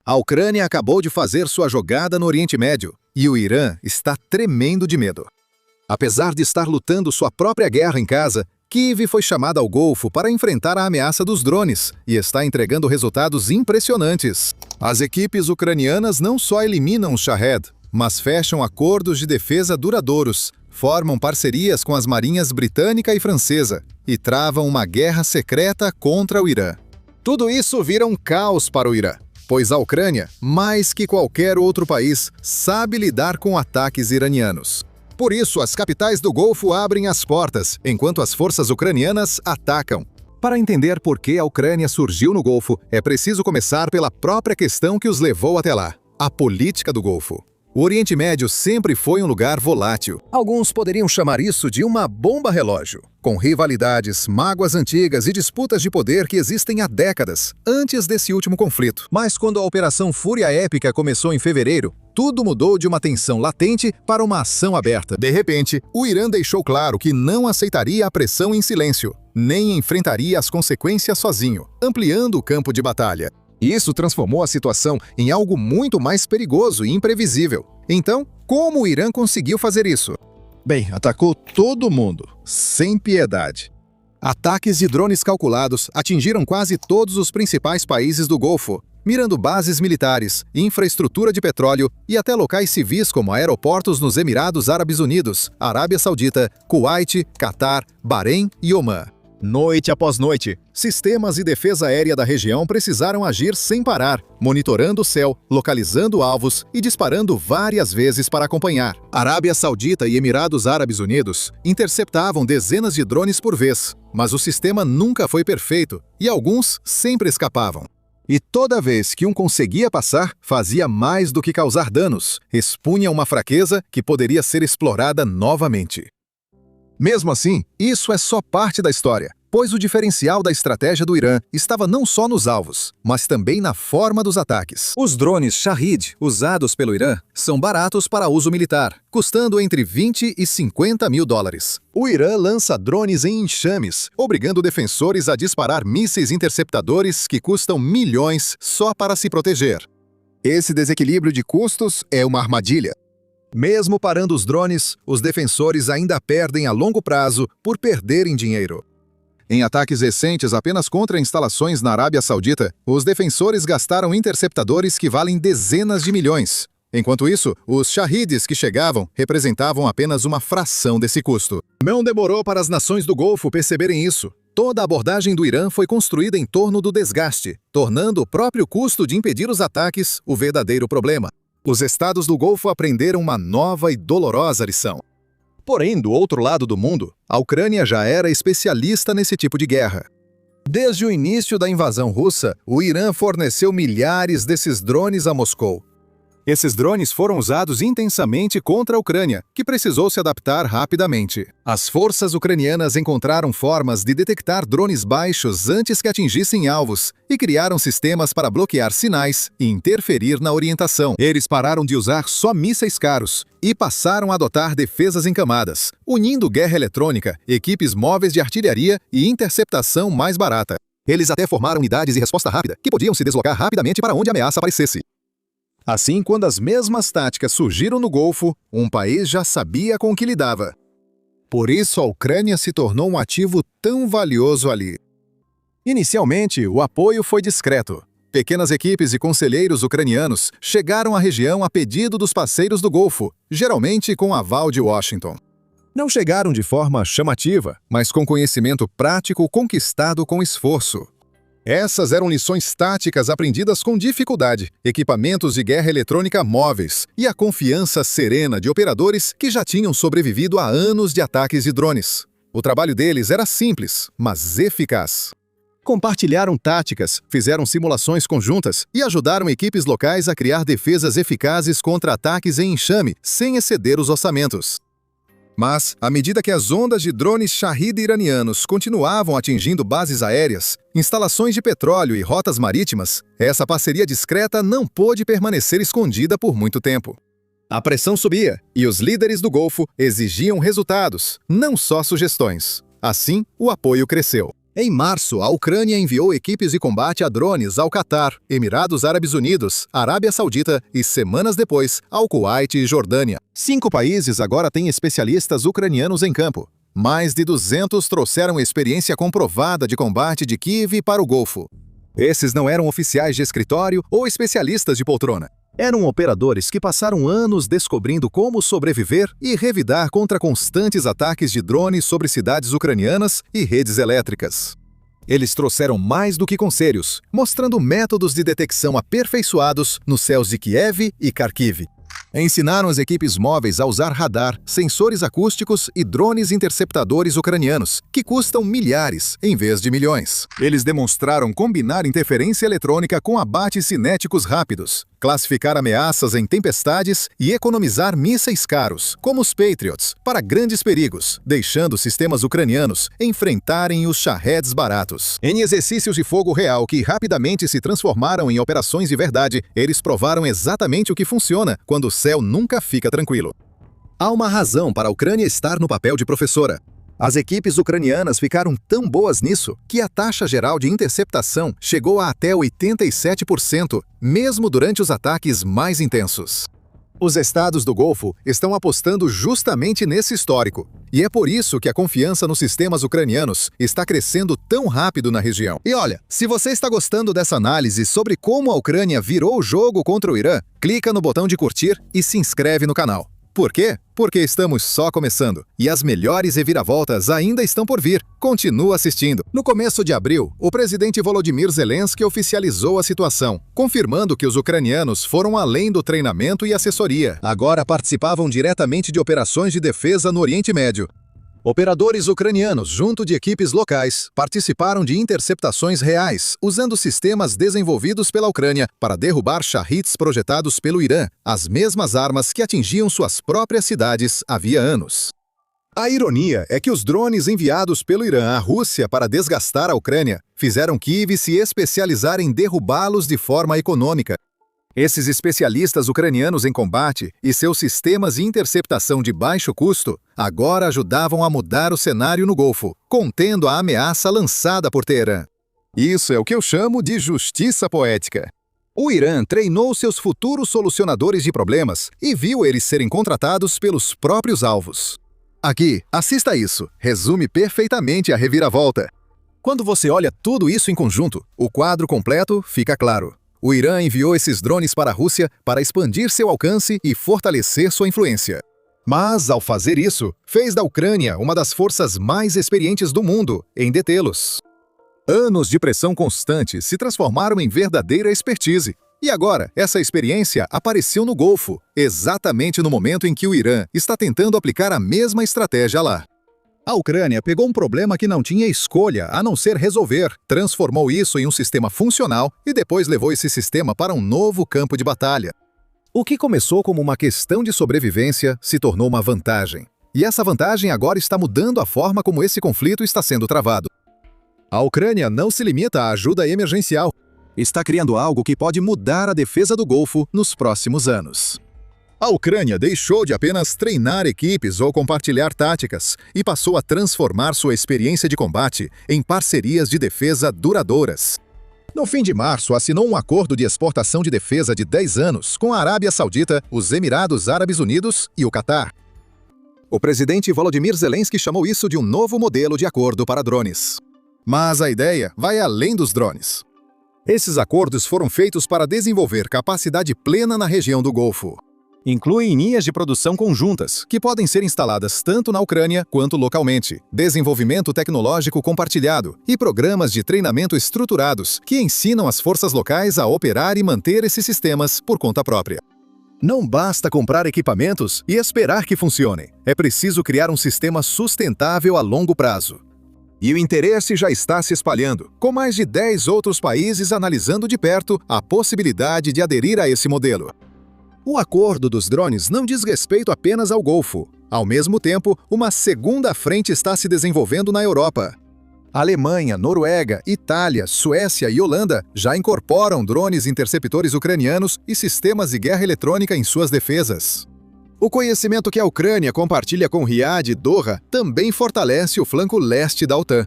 A Ucrânia acabou de fazer sua jogada no Oriente Médio e o Irã está tremendo de medo. Apesar de estar lutando sua própria guerra em casa, Kyiv foi chamada ao Golfo para enfrentar a ameaça dos drones e está entregando resultados impressionantes. As equipes ucranianas não só eliminam os Shahed, mas fecham acordos de defesa duradouros, formam parcerias com as marinhas britânica e francesa e travam uma guerra secreta contra o Irã. Tudo isso vira um caos para o Irã, pois a Ucrânia, mais que qualquer outro país, sabe lidar com ataques iranianos. Por isso, as capitais do Golfo abrem as portas, enquanto as forças ucranianas atacam. Para entender por que a Ucrânia surgiu no Golfo, é preciso começar pela própria questão que os levou até lá: a política do Golfo. O Oriente Médio sempre foi um lugar volátil. Alguns poderiam chamar isso de uma bomba relógio, com rivalidades, mágoas antigas e disputas de poder que existem há décadas, antes desse último conflito. Mas quando a Operação Fúria Épica começou em fevereiro, tudo mudou de uma tensão latente para uma ação aberta. De repente, o Irã deixou claro que não aceitaria a pressão em silêncio, nem enfrentaria as consequências sozinho, ampliando o campo de batalha. Isso transformou a situação em algo muito mais perigoso e imprevisível. Então, como o Irã conseguiu fazer isso? Bem, atacou todo mundo, sem piedade. Ataques de drones calculados atingiram quase todos os principais países do Golfo, mirando bases militares, infraestrutura de petróleo e até locais civis como aeroportos nos Emirados Árabes Unidos, Arábia Saudita, Kuwait, Catar, Bahrein e Omã. Noite após noite, sistemas de defesa aérea da região precisaram agir sem parar, monitorando o céu, localizando alvos e disparando várias vezes para acompanhar. Arábia Saudita e Emirados Árabes Unidos interceptavam dezenas de drones por vez, mas o sistema nunca foi perfeito e alguns sempre escapavam. E toda vez que um conseguia passar, fazia mais do que causar danos, expunha uma fraqueza que poderia ser explorada novamente. Mesmo assim, isso é só parte da história, pois o diferencial da estratégia do Irã estava não só nos alvos, mas também na forma dos ataques. Os drones Shahed usados pelo Irã são baratos para uso militar, custando entre 20 e 50 mil dólares. O Irã lança drones em enxames, obrigando defensores a disparar mísseis interceptadores que custam milhões só para se proteger. Esse desequilíbrio de custos é uma armadilha. Mesmo parando os drones, os defensores ainda perdem a longo prazo por perderem dinheiro. Em ataques recentes apenas contra instalações na Arábia Saudita, os defensores gastaram interceptadores que valem dezenas de milhões. Enquanto isso, os Shaheeds que chegavam representavam apenas uma fração desse custo. Não demorou para as nações do Golfo perceberem isso. Toda a abordagem do Irã foi construída em torno do desgaste, tornando o próprio custo de impedir os ataques o verdadeiro problema. Os estados do Golfo aprenderam uma nova e dolorosa lição. Porém, do outro lado do mundo, a Ucrânia já era especialista nesse tipo de guerra. Desde o início da invasão russa, o Irã forneceu milhares desses drones a Moscou. Esses drones foram usados intensamente contra a Ucrânia, que precisou se adaptar rapidamente. As forças ucranianas encontraram formas de detectar drones baixos antes que atingissem alvos e criaram sistemas para bloquear sinais e interferir na orientação. Eles pararam de usar só mísseis caros e passaram a adotar defesas em camadas, unindo guerra eletrônica, equipes móveis de artilharia e interceptação mais barata. Eles até formaram unidades de resposta rápida, que podiam se deslocar rapidamente para onde a ameaça aparecesse. Assim, quando as mesmas táticas surgiram no Golfo, um país já sabia com o que lidava. Por isso, a Ucrânia se tornou um ativo tão valioso ali. Inicialmente, o apoio foi discreto. Pequenas equipes e conselheiros ucranianos chegaram à região a pedido dos parceiros do Golfo, geralmente com aval de Washington. Não chegaram de forma chamativa, mas com conhecimento prático conquistado com esforço. Essas eram lições táticas aprendidas com dificuldade, equipamentos de guerra eletrônica móveis e a confiança serena de operadores que já tinham sobrevivido a anos de ataques de drones. O trabalho deles era simples, mas eficaz. Compartilharam táticas, fizeram simulações conjuntas e ajudaram equipes locais a criar defesas eficazes contra ataques em enxame, sem exceder os orçamentos. Mas, à medida que as ondas de drones Shahed iranianos continuavam atingindo bases aéreas, instalações de petróleo e rotas marítimas, essa parceria discreta não pôde permanecer escondida por muito tempo. A pressão subia e os líderes do Golfo exigiam resultados, não só sugestões. Assim, o apoio cresceu. Em março, a Ucrânia enviou equipes de combate a drones ao Catar, Emirados Árabes Unidos, Arábia Saudita e, semanas depois, ao Kuwait e Jordânia. 5 países agora têm especialistas ucranianos em campo. Mais de 200 trouxeram experiência comprovada de combate de Kiev para o Golfo. Esses não eram oficiais de escritório ou especialistas de poltrona. Eram operadores que passaram anos descobrindo como sobreviver e revidar contra constantes ataques de drones sobre cidades ucranianas e redes elétricas. Eles trouxeram mais do que conselhos, mostrando métodos de detecção aperfeiçoados nos céus de Kiev e Kharkiv. Ensinaram as equipes móveis a usar radar, sensores acústicos e drones interceptadores ucranianos, que custam milhares em vez de milhões. Eles demonstraram combinar interferência eletrônica com abates cinéticos rápidos, classificar ameaças em tempestades e economizar mísseis caros, como os Patriots, para grandes perigos, deixando sistemas ucranianos enfrentarem os Shaheds baratos. Em exercícios de fogo real que rapidamente se transformaram em operações de verdade, eles provaram exatamente o que funciona quando o céu nunca fica tranquilo. Há uma razão para a Ucrânia estar no papel de professora. As equipes ucranianas ficaram tão boas nisso que a taxa geral de interceptação chegou a até 87%, mesmo durante os ataques mais intensos. Os estados do Golfo estão apostando justamente nesse histórico, e é por isso que a confiança nos sistemas ucranianos está crescendo tão rápido na região. E olha, se você está gostando dessa análise sobre como a Ucrânia virou o jogo contra o Irã, clica no botão de curtir e se inscreve no canal. Por quê? Porque estamos só começando, e as melhores reviravoltas ainda estão por vir. Continua assistindo. No começo de abril, o presidente Volodymyr Zelensky oficializou a situação, confirmando que os ucranianos foram além do treinamento e assessoria. Agora participavam diretamente de operações de defesa no Oriente Médio. Operadores ucranianos, junto de equipes locais, participaram de interceptações reais, usando sistemas desenvolvidos pela Ucrânia para derrubar Shaheds projetados pelo Irã, as mesmas armas que atingiam suas próprias cidades havia anos. A ironia é que os drones enviados pelo Irã à Rússia para desgastar a Ucrânia fizeram Kiev se especializar em derrubá-los de forma econômica. Esses especialistas ucranianos em combate e seus sistemas de interceptação de baixo custo agora ajudavam a mudar o cenário no Golfo, contendo a ameaça lançada por Teherã. Isso é o que eu chamo de justiça poética. O Irã treinou seus futuros solucionadores de problemas e viu eles serem contratados pelos próprios alvos. Aqui, assista isso, resume perfeitamente a reviravolta. Quando você olha tudo isso em conjunto, o quadro completo fica claro. O Irã enviou esses drones para a Rússia para expandir seu alcance e fortalecer sua influência. Mas, ao fazer isso, fez da Ucrânia uma das forças mais experientes do mundo em detê-los. Anos de pressão constante se transformaram em verdadeira expertise. E agora, essa experiência apareceu no Golfo, exatamente no momento em que o Irã está tentando aplicar a mesma estratégia lá. A Ucrânia pegou um problema que não tinha escolha a não ser resolver, transformou isso em um sistema funcional e depois levou esse sistema para um novo campo de batalha. O que começou como uma questão de sobrevivência se tornou uma vantagem. E essa vantagem agora está mudando a forma como esse conflito está sendo travado. A Ucrânia não se limita à ajuda emergencial. Está criando algo que pode mudar a defesa do Golfo nos próximos anos. A Ucrânia deixou de apenas treinar equipes ou compartilhar táticas e passou a transformar sua experiência de combate em parcerias de defesa duradouras. No fim de março, assinou um acordo de exportação de defesa de 10 anos com a Arábia Saudita, os Emirados Árabes Unidos e o Catar. O presidente Volodymyr Zelensky chamou isso de um novo modelo de acordo para drones. Mas a ideia vai além dos drones. Esses acordos foram feitos para desenvolver capacidade plena na região do Golfo. Incluem linhas de produção conjuntas, que podem ser instaladas tanto na Ucrânia quanto localmente, desenvolvimento tecnológico compartilhado e programas de treinamento estruturados que ensinam as forças locais a operar e manter esses sistemas por conta própria. Não basta comprar equipamentos e esperar que funcionem. É preciso criar um sistema sustentável a longo prazo. E o interesse já está se espalhando, com mais de 10 outros países analisando de perto a possibilidade de aderir a esse modelo. O acordo dos drones não diz respeito apenas ao Golfo. Ao mesmo tempo, uma segunda frente está se desenvolvendo na Europa. Alemanha, Noruega, Itália, Suécia e Holanda já incorporam drones interceptores ucranianos e sistemas de guerra eletrônica em suas defesas. O conhecimento que a Ucrânia compartilha com Riad e Doha também fortalece o flanco leste da OTAN.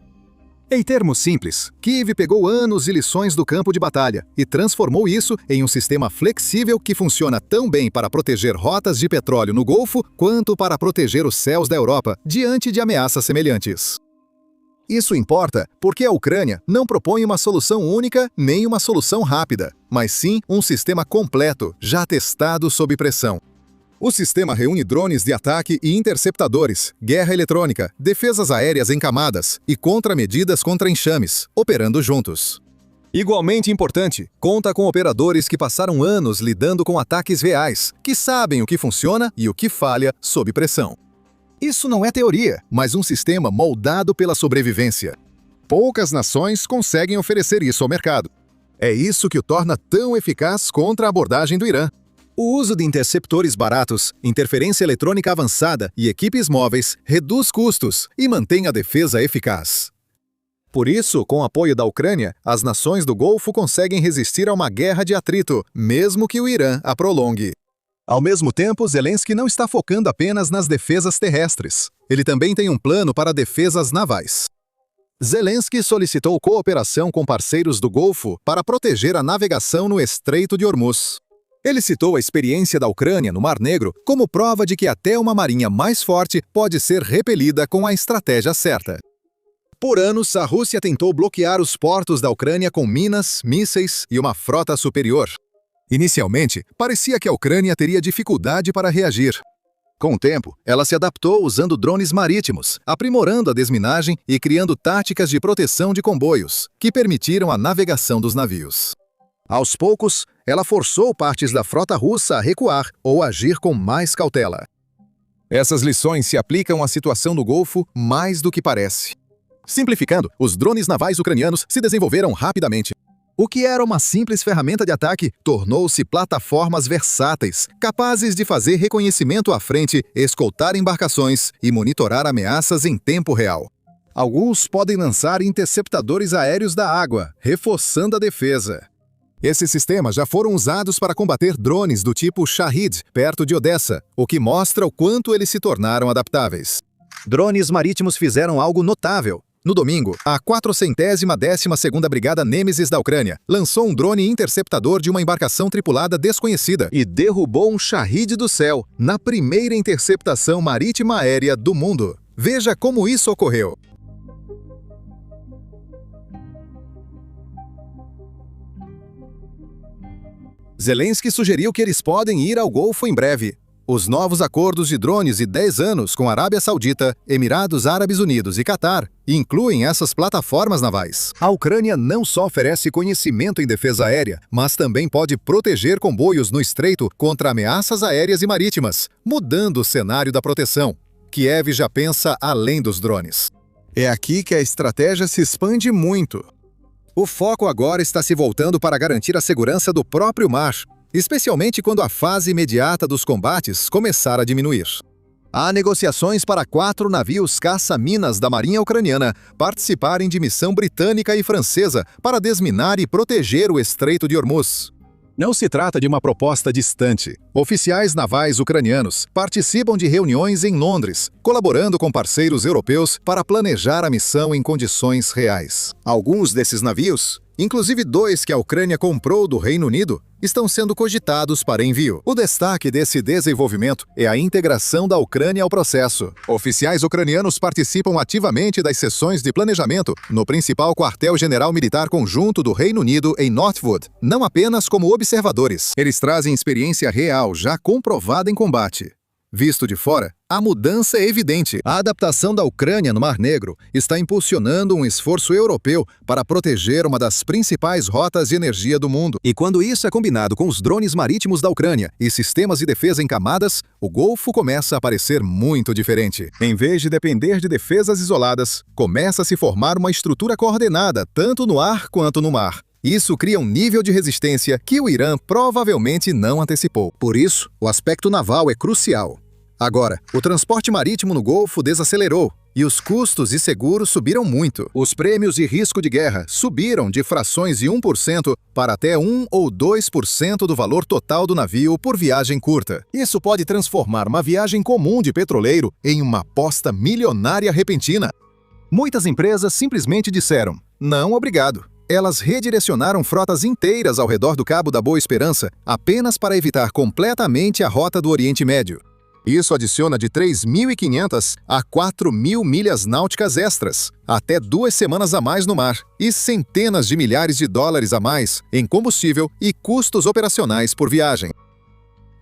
Em termos simples, Kiev pegou anos de lições do campo de batalha e transformou isso em um sistema flexível que funciona tão bem para proteger rotas de petróleo no Golfo quanto para proteger os céus da Europa diante de ameaças semelhantes. Isso importa porque a Ucrânia não propõe uma solução única nem uma solução rápida, mas sim um sistema completo, já testado sob pressão. O sistema reúne drones de ataque e interceptadores, guerra eletrônica, defesas aéreas em camadas e contramedidas contra enxames, operando juntos. Igualmente importante, conta com operadores que passaram anos lidando com ataques reais, que sabem o que funciona e o que falha sob pressão. Isso não é teoria, mas um sistema moldado pela sobrevivência. Poucas nações conseguem oferecer isso ao mercado. É isso que o torna tão eficaz contra a abordagem do Irã. O uso de interceptores baratos, interferência eletrônica avançada e equipes móveis reduz custos e mantém a defesa eficaz. Por isso, com o apoio da Ucrânia, as nações do Golfo conseguem resistir a uma guerra de atrito, mesmo que o Irã a prolongue. Ao mesmo tempo, Zelensky não está focando apenas nas defesas terrestres. Ele também tem um plano para defesas navais. Zelensky solicitou cooperação com parceiros do Golfo para proteger a navegação no Estreito de Hormuz. Ele citou a experiência da Ucrânia no Mar Negro como prova de que até uma marinha mais forte pode ser repelida com a estratégia certa. Por anos, a Rússia tentou bloquear os portos da Ucrânia com minas, mísseis e uma frota superior. Inicialmente, parecia que a Ucrânia teria dificuldade para reagir. Com o tempo, ela se adaptou usando drones marítimos, aprimorando a desminagem e criando táticas de proteção de comboios, que permitiram a navegação dos navios. Aos poucos, ela forçou partes da frota russa a recuar ou agir com mais cautela. Essas lições se aplicam à situação do Golfo mais do que parece. Simplificando, os drones navais ucranianos se desenvolveram rapidamente. O que era uma simples ferramenta de ataque tornou-se plataformas versáteis, capazes de fazer reconhecimento à frente, escoltar embarcações e monitorar ameaças em tempo real. Alguns podem lançar interceptadores aéreos da água, reforçando a defesa. Esses sistemas já foram usados para combater drones do tipo Shahid, perto de Odessa, o que mostra o quanto eles se tornaram adaptáveis. Drones marítimos fizeram algo notável. No domingo, a 412ª Brigada Nêmesis da Ucrânia lançou um drone interceptador de uma embarcação tripulada desconhecida e derrubou um Shahid do céu, na primeira interceptação marítima aérea do mundo. Veja como isso ocorreu. Zelensky sugeriu que eles podem ir ao Golfo em breve. Os novos acordos de drones de 10 anos com a Arábia Saudita, Emirados Árabes Unidos e Catar incluem essas plataformas navais. A Ucrânia não só oferece conhecimento em defesa aérea, mas também pode proteger comboios no estreito contra ameaças aéreas e marítimas, mudando o cenário da proteção. Kiev já pensa além dos drones. É aqui que a estratégia se expande muito. O foco agora está se voltando para garantir a segurança do próprio mar, especialmente quando a fase imediata dos combates começar a diminuir. Há negociações para 4 navios caça-minas da Marinha Ucraniana participarem de missão britânica e francesa para desminar e proteger o Estreito de Hormuz. Não se trata de uma proposta distante. Oficiais navais ucranianos participam de reuniões em Londres, colaborando com parceiros europeus para planejar a missão em condições reais. Alguns desses navios, inclusive 2 que a Ucrânia comprou do Reino Unido, estão sendo cogitados para envio. O destaque desse desenvolvimento é a integração da Ucrânia ao processo. Oficiais ucranianos participam ativamente das sessões de planejamento no principal quartel-general militar conjunto do Reino Unido em Northwood, não apenas como observadores. Eles trazem experiência real, já comprovada em combate. Visto de fora, a mudança é evidente. A adaptação da Ucrânia no Mar Negro está impulsionando um esforço europeu para proteger uma das principais rotas de energia do mundo. E quando isso é combinado com os drones marítimos da Ucrânia e sistemas de defesa em camadas, o Golfo começa a parecer muito diferente. Em vez de depender de defesas isoladas, começa a se formar uma estrutura coordenada, tanto no ar quanto no mar. Isso cria um nível de resistência que o Irã provavelmente não antecipou. Por isso, o aspecto naval é crucial. Agora, o transporte marítimo no Golfo desacelerou e os custos e seguros subiram muito. Os prêmios de risco de guerra subiram de frações de 1% para até 1 ou 2% do valor total do navio por viagem curta. Isso pode transformar uma viagem comum de petroleiro em uma aposta milionária repentina. Muitas empresas simplesmente disseram, não, obrigado. Elas redirecionaram frotas inteiras ao redor do Cabo da Boa Esperança apenas para evitar completamente a rota do Oriente Médio. Isso adiciona de 3.500 a 4.000 milhas náuticas extras, até 2 semanas a mais no mar, e centenas de milhares de dólares a mais em combustível e custos operacionais por viagem.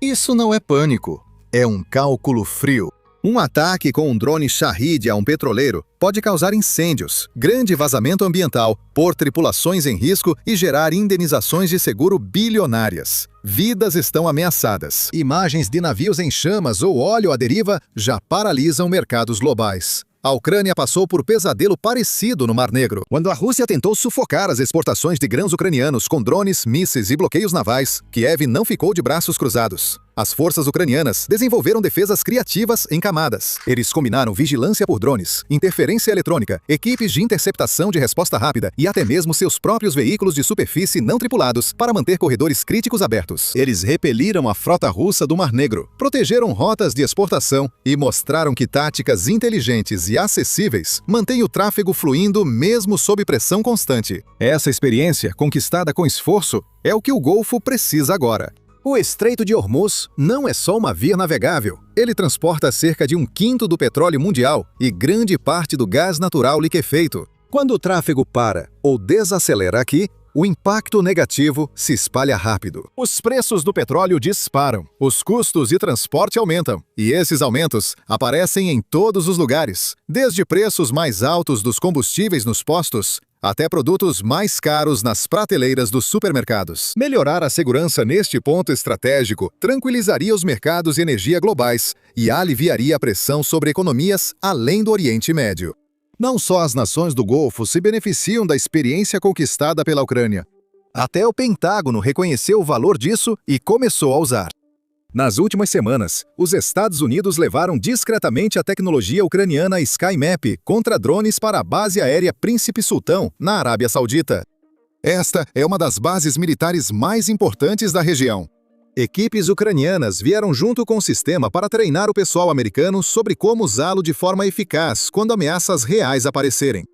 Isso não é pânico, é um cálculo frio. Um ataque com um drone Shahed a um petroleiro pode causar incêndios, grande vazamento ambiental, pôr tripulações em risco e gerar indenizações de seguro bilionárias. Vidas estão ameaçadas. Imagens de navios em chamas ou óleo à deriva já paralisam mercados globais. A Ucrânia passou por pesadelo parecido no Mar Negro, quando a Rússia tentou sufocar as exportações de grãos ucranianos com drones, mísseis e bloqueios navais. Kiev não ficou de braços cruzados. As forças ucranianas desenvolveram defesas criativas em camadas. Eles combinaram vigilância por drones, interferência eletrônica, equipes de interceptação de resposta rápida e até mesmo seus próprios veículos de superfície não tripulados para manter corredores críticos abertos. Eles repeliram a frota russa do Mar Negro, protegeram rotas de exportação e mostraram que táticas inteligentes e acessíveis mantêm o tráfego fluindo mesmo sob pressão constante. Essa experiência, conquistada com esforço, é o que o Golfo precisa agora. O Estreito de Hormuz não é só uma via navegável. Ele transporta cerca de 1/5 do petróleo mundial e grande parte do gás natural liquefeito. Quando o tráfego para ou desacelera aqui, o impacto negativo se espalha rápido. Os preços do petróleo disparam, os custos de transporte aumentam, e esses aumentos aparecem em todos os lugares, desde preços mais altos dos combustíveis nos postos, até produtos mais caros nas prateleiras dos supermercados. Melhorar a segurança neste ponto estratégico tranquilizaria os mercados de energia globais e aliviaria a pressão sobre economias além do Oriente Médio. Não só as nações do Golfo se beneficiam da experiência conquistada pela Ucrânia. Até o Pentágono reconheceu o valor disso e começou a usar. Nas últimas semanas, os Estados Unidos levaram discretamente a tecnologia ucraniana SkyMap contra drones para a base aérea Príncipe Sultão, na Arábia Saudita. Esta é uma das bases militares mais importantes da região. Equipes ucranianas vieram junto com o sistema para treinar o pessoal americano sobre como usá-lo de forma eficaz quando ameaças reais aparecerem.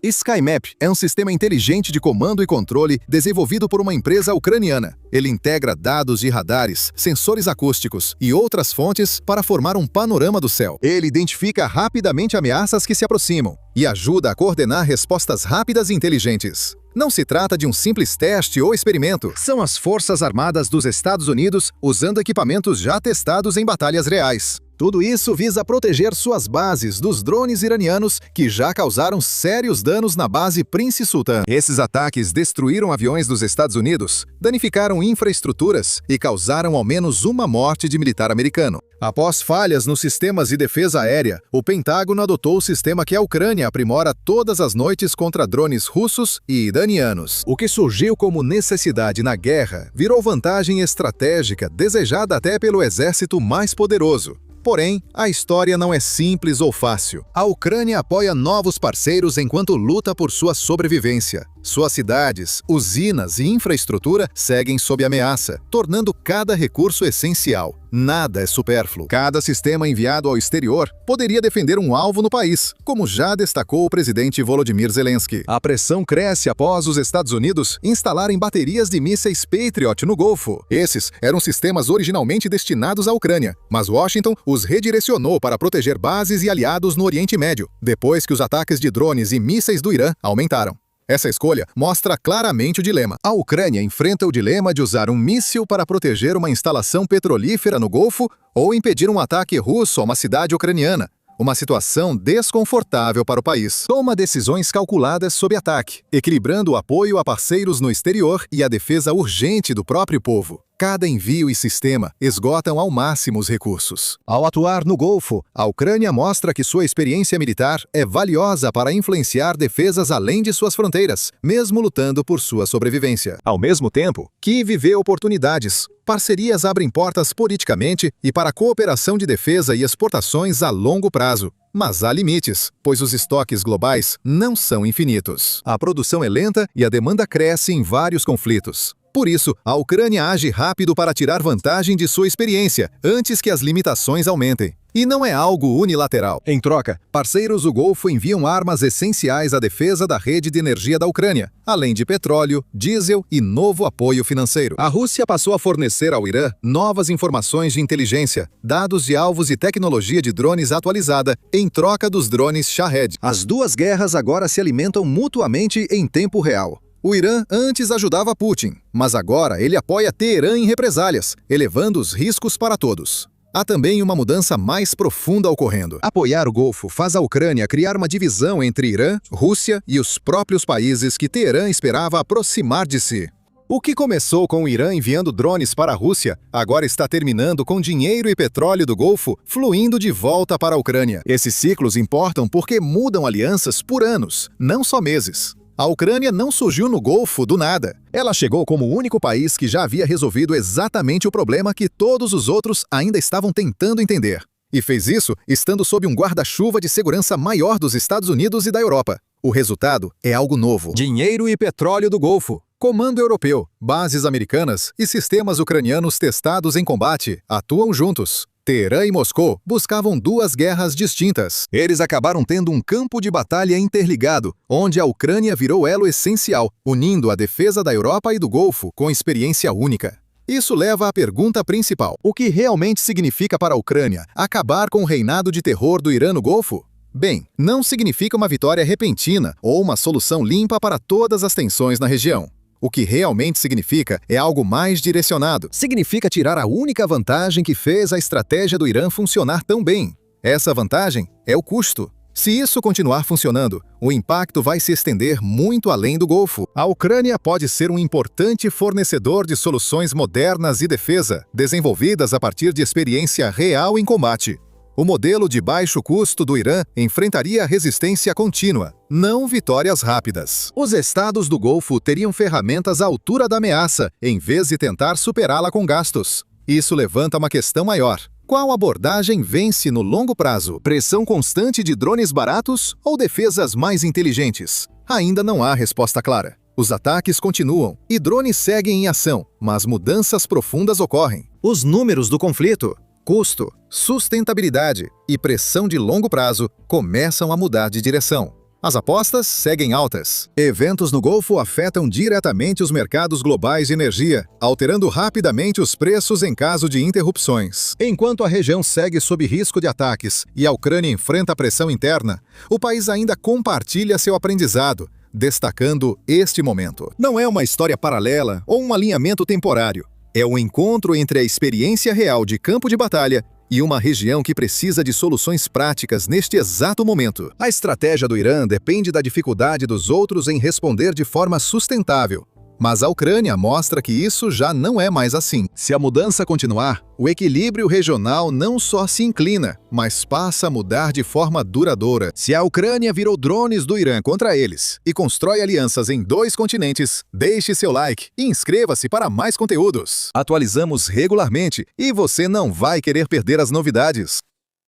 SkyMap é um sistema inteligente de comando e controle desenvolvido por uma empresa ucraniana. Ele integra dados de radares, sensores acústicos e outras fontes para formar um panorama do céu. Ele identifica rapidamente ameaças que se aproximam e ajuda a coordenar respostas rápidas e inteligentes. Não se trata de um simples teste ou experimento. São as Forças Armadas dos Estados Unidos usando equipamentos já testados em batalhas reais. Tudo isso visa proteger suas bases dos drones iranianos que já causaram sérios danos na base Prince Sultan. Esses ataques destruíram aviões dos Estados Unidos, danificaram infraestruturas e causaram ao menos uma morte de militar americano. Após falhas nos sistemas de defesa aérea, o Pentágono adotou o sistema que a Ucrânia aprimora todas as noites contra drones russos e iranianos. O que surgiu como necessidade na guerra virou vantagem estratégica desejada até pelo exército mais poderoso. Porém, a história não é simples ou fácil. A Ucrânia apoia novos parceiros enquanto luta por sua sobrevivência. Suas cidades, usinas e infraestrutura seguem sob ameaça, tornando cada recurso essencial. Nada é supérfluo. Cada sistema enviado ao exterior poderia defender um alvo no país, como já destacou o presidente Volodymyr Zelensky. A pressão cresce após os Estados Unidos instalarem baterias de mísseis Patriot no Golfo. Esses eram sistemas originalmente destinados à Ucrânia, mas Washington os redirecionou para proteger bases e aliados no Oriente Médio, depois que os ataques de drones e mísseis do Irã aumentaram. Essa escolha mostra claramente o dilema. A Ucrânia enfrenta o dilema de usar um míssil para proteger uma instalação petrolífera no Golfo ou impedir um ataque russo a uma cidade ucraniana. Uma situação desconfortável para o país. Toma decisões calculadas sob ataque, equilibrando o apoio a parceiros no exterior e a defesa urgente do próprio povo. Cada envio e sistema esgotam ao máximo os recursos. Ao atuar no Golfo, a Ucrânia mostra que sua experiência militar é valiosa para influenciar defesas além de suas fronteiras, mesmo lutando por sua sobrevivência. Ao mesmo tempo, Kiev vê oportunidades. Parcerias abrem portas politicamente e para cooperação de defesa e exportações a longo prazo. Mas há limites, pois os estoques globais não são infinitos. A produção é lenta e a demanda cresce em vários conflitos. Por isso, a Ucrânia age rápido para tirar vantagem de sua experiência, antes que as limitações aumentem. E não é algo unilateral. Em troca, parceiros do Golfo enviam armas essenciais à defesa da rede de energia da Ucrânia, além de petróleo, diesel e novo apoio financeiro. A Rússia passou a fornecer ao Irã novas informações de inteligência, dados de alvos e tecnologia de drones atualizada em troca dos drones Shahed. As duas guerras agora se alimentam mutuamente em tempo real. O Irã antes ajudava Putin, mas agora ele apoia Teherã em represálias, elevando os riscos para todos. Há também uma mudança mais profunda ocorrendo. Apoiar o Golfo faz a Ucrânia criar uma divisão entre Irã, Rússia e os próprios países que Teherã esperava aproximar de si. O que começou com o Irã enviando drones para a Rússia, agora está terminando com dinheiro e petróleo do Golfo fluindo de volta para a Ucrânia. Esses ciclos importam porque mudam alianças por anos, não só meses. A Ucrânia não surgiu no Golfo do nada. Ela chegou como o único país que já havia resolvido exatamente o problema que todos os outros ainda estavam tentando entender. E fez isso estando sob um guarda-chuva de segurança maior dos Estados Unidos e da Europa. O resultado é algo novo. Dinheiro e petróleo do Golfo, comando europeu, bases americanas e sistemas ucranianos testados em combate atuam juntos. Teherã e Moscou buscavam duas guerras distintas. Eles acabaram tendo um campo de batalha interligado, onde a Ucrânia virou elo essencial, unindo a defesa da Europa e do Golfo com experiência única. Isso leva à pergunta principal. O que realmente significa para a Ucrânia acabar com o reinado de terror do Irã no Golfo? Bem, não significa uma vitória repentina ou uma solução limpa para todas as tensões na região. O que realmente significa é algo mais direcionado. Significa tirar a única vantagem que fez a estratégia do Irã funcionar tão bem. Essa vantagem é o custo. Se isso continuar funcionando, o impacto vai se estender muito além do Golfo. A Ucrânia pode ser um importante fornecedor de soluções modernas e defesa, desenvolvidas a partir de experiência real em combate. O modelo de baixo custo do Irã enfrentaria resistência contínua, não vitórias rápidas. Os estados do Golfo teriam ferramentas à altura da ameaça, em vez de tentar superá-la com gastos. Isso levanta uma questão maior. Qual abordagem vence no longo prazo? Pressão constante de drones baratos ou defesas mais inteligentes? Ainda não há resposta clara. Os ataques continuam e drones seguem em ação, mas mudanças profundas ocorrem. Os números do conflito, custo, sustentabilidade e pressão de longo prazo começam a mudar de direção. As apostas seguem altas. Eventos no Golfo afetam diretamente os mercados globais de energia, alterando rapidamente os preços em caso de interrupções. Enquanto a região segue sob risco de ataques e a Ucrânia enfrenta pressão interna, o país ainda compartilha seu aprendizado, destacando este momento. Não é uma história paralela ou um alinhamento temporário. É o encontro entre a experiência real de campo de batalha e uma região que precisa de soluções práticas neste exato momento. A estratégia do Irã depende da dificuldade dos outros em responder de forma sustentável. Mas a Ucrânia mostra que isso já não é mais assim. Se a mudança continuar, o equilíbrio regional não só se inclina, mas passa a mudar de forma duradoura. Se a Ucrânia virou drones do Irã contra eles e constrói alianças em 2 continentes, deixe seu like e inscreva-se para mais conteúdos. Atualizamos regularmente e você não vai querer perder as novidades.